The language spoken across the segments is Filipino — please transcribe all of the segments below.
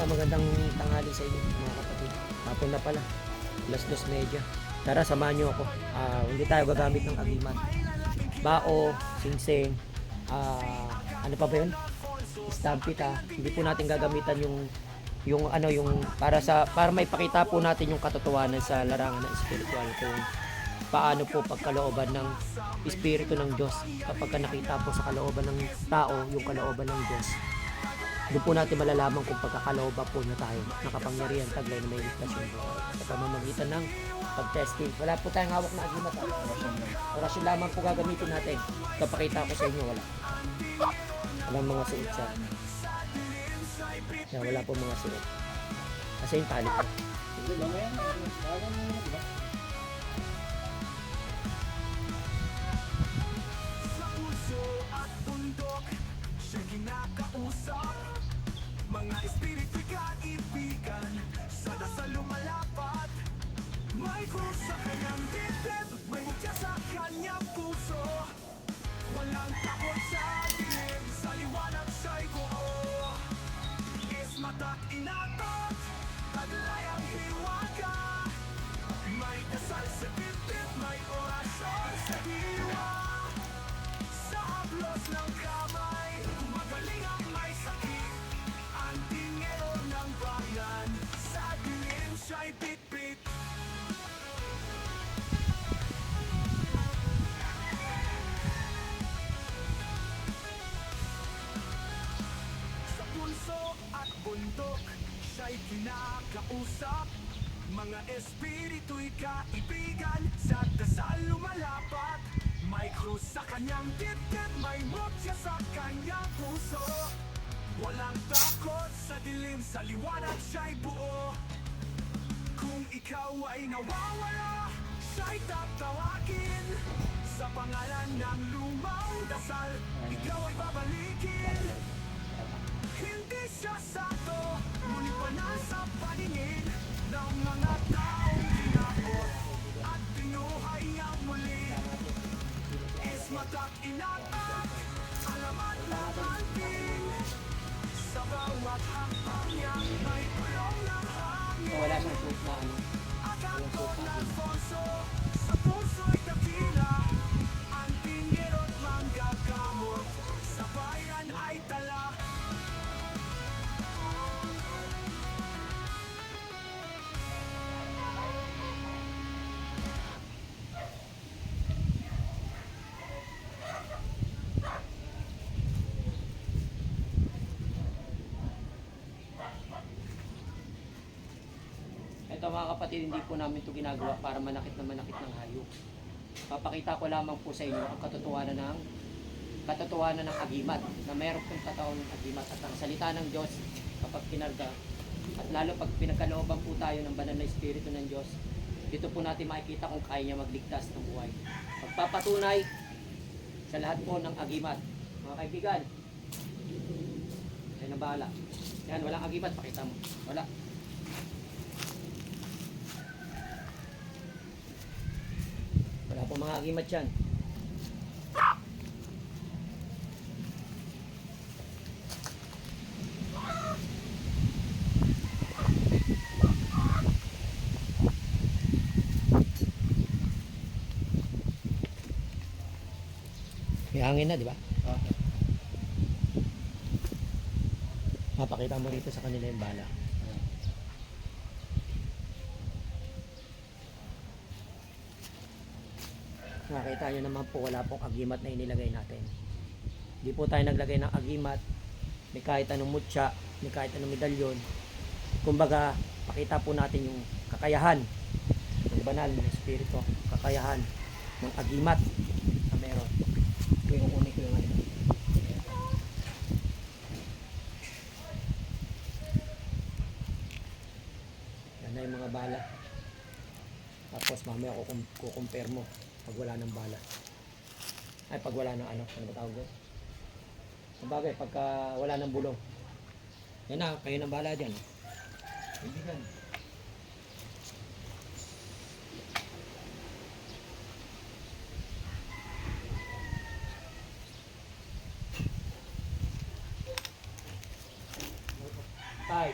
magandang tanghali sa inyo mga kapatid. Hapon na pala, alas 2:30. Tara, samahan nyo ako. Hindi tayo gagamit ng agimat. Bao, singsing, ano pa ba yun? Stampita. Hindi po natin gagamitan yung para maipakita po natin yung katotohanan sa larangan ng spiritual kung paano po pagkalooban ng espiritu ng Diyos kapag nakita po sa kalooban ng tao yung kalooban ng Diyos. Doon po natin malalaman kung pagkakalooba po na tayo nakapangyarihan taglay na may ligtas yung buhay sa pamamagitan ng pag-testing. Wala po tayong hawak na agimat. Orasyon lamang po gagamitin natin. Kapakita ko sa inyo, walang mga suot siya. Wala po mga suot. Kasi yung tali po. Mga espiritu kaibigan, sa dasal lumalapat. May krus sa kanyang dibdib, may mutya sa kanyang puso. Walang takot sa dilim, sa liwanag siya'y buo. Ismat at inatot, taglay ang hiwaga. May dasal sa dibdib, may orasyon sa diwa. Sa haplos ng kamay, gumagaling ang may sakit. Ang tingero ng bayan, sa dilim siya'y bitbit. Sa pulso at bundok, siya'y kinakausap. Mga espiritu'y kaibigan, sa dasal lumalapat. May krus sa kanyang dibdib, may mutya sa kanyang puso. Walang takot sa dilim, sa liwanag siya'y buo. Kung ikaw ay nawawala, siya'y tatawagin. Sa pangalan ng lumang dasal, ikaw ay babalikin. Hindi siya sato, ngunit banal sa paningin ng mga taong ginakot at binuhay ang muli. Ismat at inatak, alamat ng alping. Sa bawat hakbang niya may pulong ng hangin. Wala siyang suot na ano. At ang ng Alfonso, sa puso'y dakila. Ang tingin manggagamot, sa bayan ay tala. Ito mga kapatid, hindi po namin ito ginagawa para manakit ng hayop. Papakita ko lamang po sa inyo ang katotohanan ng agimat, na mayroon pong kataon ng agimat at ang salita ng Diyos kapag kinarga, at lalo pag pinagkalooban po tayo ng banal na espiritu ng Diyos, dito po natin makikita kung kaya niya magligtas ng buhay. Pagpapatunay sa lahat po ng agimat, mga kaibigan, ay nabahala. Yan, walang agimat, pakita mo. Wala. Wala po mga agimat yan. May hangin na, di ba? Mapakita mo rito sa kanila yung bala. Nakita nyo naman po, wala pong agimat na inilagay natin. Hindi po tayo naglagay ng agimat, may kahit anong mutya, may kahit anong medalyon. Kumbaga, pakita po natin yung kakayahan ng banal na espiritu, kakayahan ng agimat na meron. Ito yung unik ko yung ano. Yan na yung mga bala. Tapos mamaya kukumpare mo pag wala ng bala. Ay, pag wala ng ano ba tawag doon? Sabagay, pagka wala ng bulong. Yan na, kayo ng bala dyan. Kaibigan. Tay,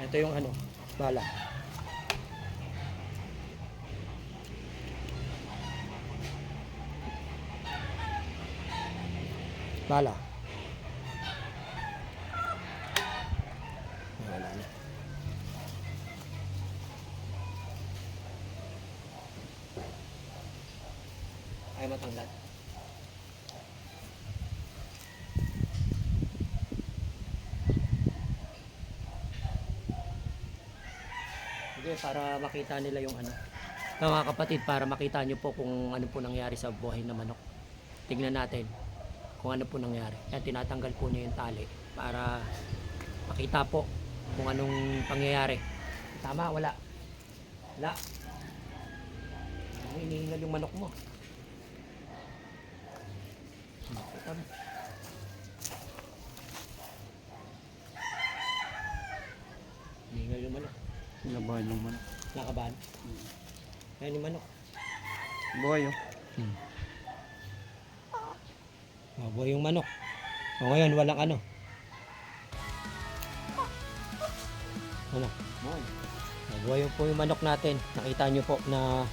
Ito yung ano, bala. Bala. Wala na. Ay matanggal. Sige, para makita nila yung ano. Mga kapatid, para makita nyo po kung ano po nangyari sa buhay na manok. Tignan natin kung ano po nangyari. Yan, tinatanggal po niya yung tali para makita po kung anong pangyayari. Tama, wala. Wala. Hinihingal yung manok mo. Makita mo. Hinihingal yung manok. Labahan yung manok. Nakabahan. Yan yung manok. Buhay oh. Buhay yung manok. O ngayon, walang ano. Ano? Buhay po yung manok natin. Nakita nyo po na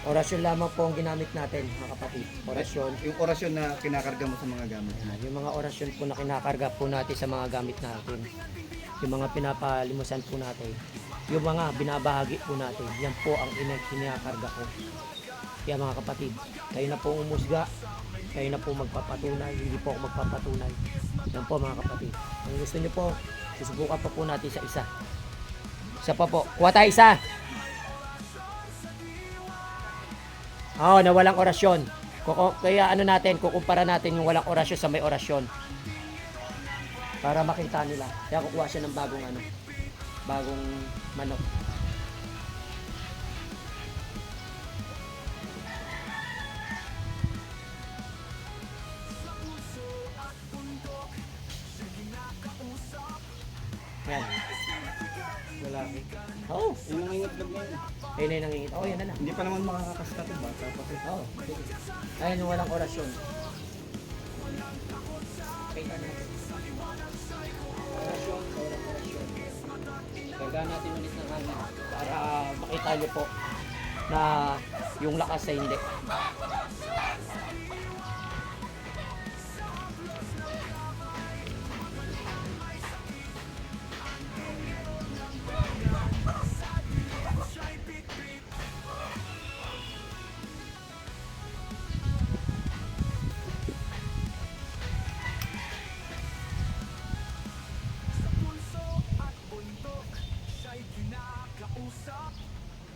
orasyon lamang po ang ginamit natin, mga kapatid. Orasyon. Yung orasyon na kinakarga mo sa mga gamit. Yung mga orasyon po na kinakarga po natin sa mga gamit natin. Yung mga pinapalimusan po natin. Yung mga binabahagi po natin. Yan po ang kinakarga ko. Kaya mga kapatid, kayo na po umusga. Kayo na po magpapatunay. Hindi po ako magpapatunay. Yan po mga kapatid. Kung gusto nyo po, susubukan pa po natin sa isa. Isa pa po. Kuha tayo isa. Oo, na walang orasyon. Kaya ano natin, kukumpara natin yung walang orasyon sa may orasyon. Para makita nila. Kaya kukuha siya ng bagong ano, bagong manok. Yan. Lalaki. Oo. Yung nangingitlog na yun. Ayun na yung nangingit. Oo, yan na. Hindi pa naman makakasta ito bata pati. Oo. Ayun yung walang orasyon. Kita natin. Orasyon, walang orasyon. Gaga natin ulit ng hangin para makita niyo po na yung lakas ay hindi.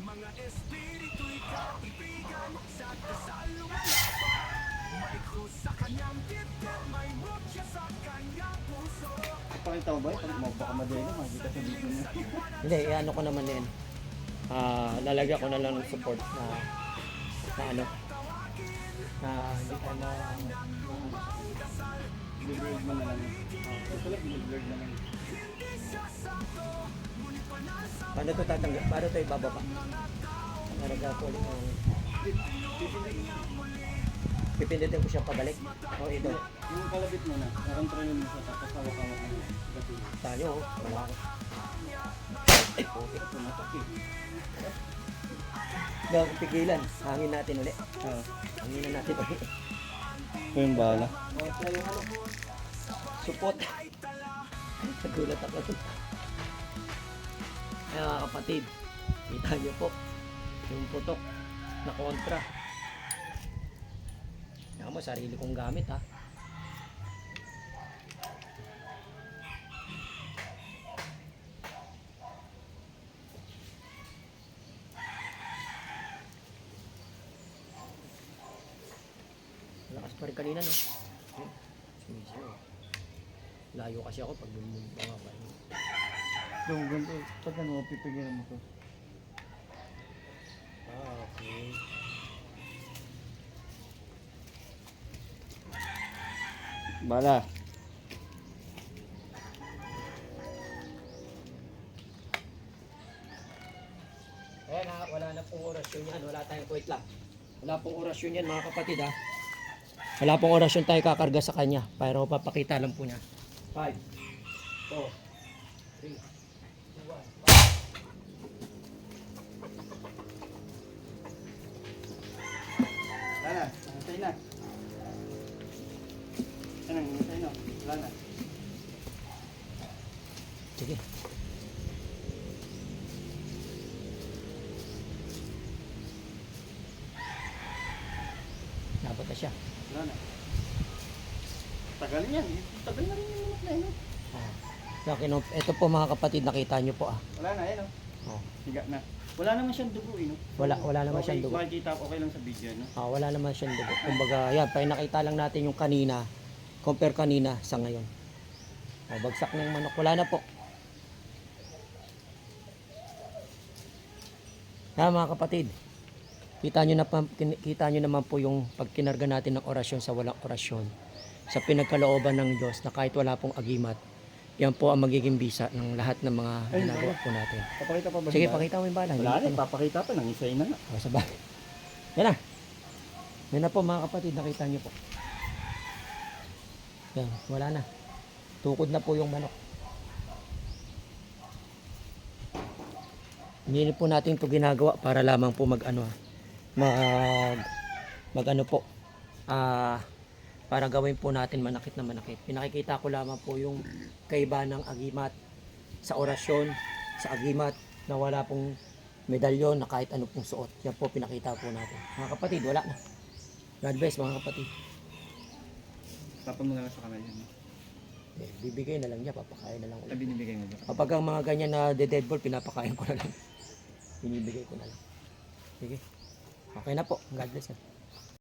Mga espiritu'y kaibigan sa dasal lumalapat. May krus sa kanyang dibdib, may mutya sa kanyang puso. Pakita mo ba yun? Pag baka madali na, makikita sa video niya. Hindi, ano ko naman yan. Lalagyan ko na lang ng support na ano, na hindi ka na Biniblurred mo na lang yun. Ito lang, biniblurred na lang. paano to tatanggal, paano to ibababa? Nalagyan ko ulit ng pipindutin ko siya pabalik. O ito, Yung kalabit mo na, nakontrolin mo siya, tapos hawak-hawak mo. Gating. tayo, wala ako. Ay, putik. Tumatak eh. Hindi ako pigilan, hangin natin ulit. Hanginan natin ulit. Ito yung bahala. O, ito yung ano, support. Nagulat ako dun. Ay mga kapatid, kita nyo po yung putok na kontra. Yan mo, sarili kong gamit ha. Lakas pa rin kanina no. Sumisyo. Layo kasi ako pag bumaba. Yung ganito, pag ano, pipigilan mo to. Okay. Bala. Ayan ha, wala na pong orasyon yan. Wala tayong wait lang. Wala pong orasyon yan mga kapatid ha. Wala pong orasyon tayo kakarga sa kanya. Pero papakita lang po niya. 5, 4, 3, 3, 2, 1. Wala na, nangisay na. Ano, nangisay na. Wala na. Sige. Nabot na siya. Wala na. Tagal yan. Tagal na rin yung manok na yun. Oh. So, ito po mga kapatid, nakita nyo po ah. Wala na, yan Oh. Higa na. Wala naman siyang dugo, no? Wala naman siyang dugo. Makikita ko, okay lang sa video, no? Ah, wala naman siyang dugo. Kumbaga, yan, nakita lang natin yung kanina, compare kanina sa ngayon. Oh, bagsak ng manok. Wala na po. Kaya mga kapatid, kita nyo naman po yung pag kinarga natin ng orasyon sa walang orasyon, sa pinagkalooban ng Diyos na kahit wala pong agimat, yan po ang magiging bisa ng lahat ng mga ginagawa po natin. Papakita pa ba? Sige, ba? pakita mo yung bala. Wala na, papakita pa. Nangisay na nga. O, sabay. Yan na. Yan na po mga kapatid, nakita nyo po. Yan, wala na. Tukod na po yung manok. Hindi po natin ito ginagawa para lamang po mag ano po. Para gawin po natin manakit na manakit. Pinakikita ko lamang po yung kaiba ng agimat sa orasyon, sa agimat na wala pong medalyon na kahit ano pong suot. Yan po pinakita po natin. Mga kapatid, wala na. God bless mga kapatid. Tapon mo na lang sa kamay yun. Eh, bibigay na lang niya, papakain na lang ulit. Binibigay mo ba? Kapag ang mga ganyan na dead ball, pinapakain ko na lang. Binibigay ko na lang. Sige. Okay na po. God bless.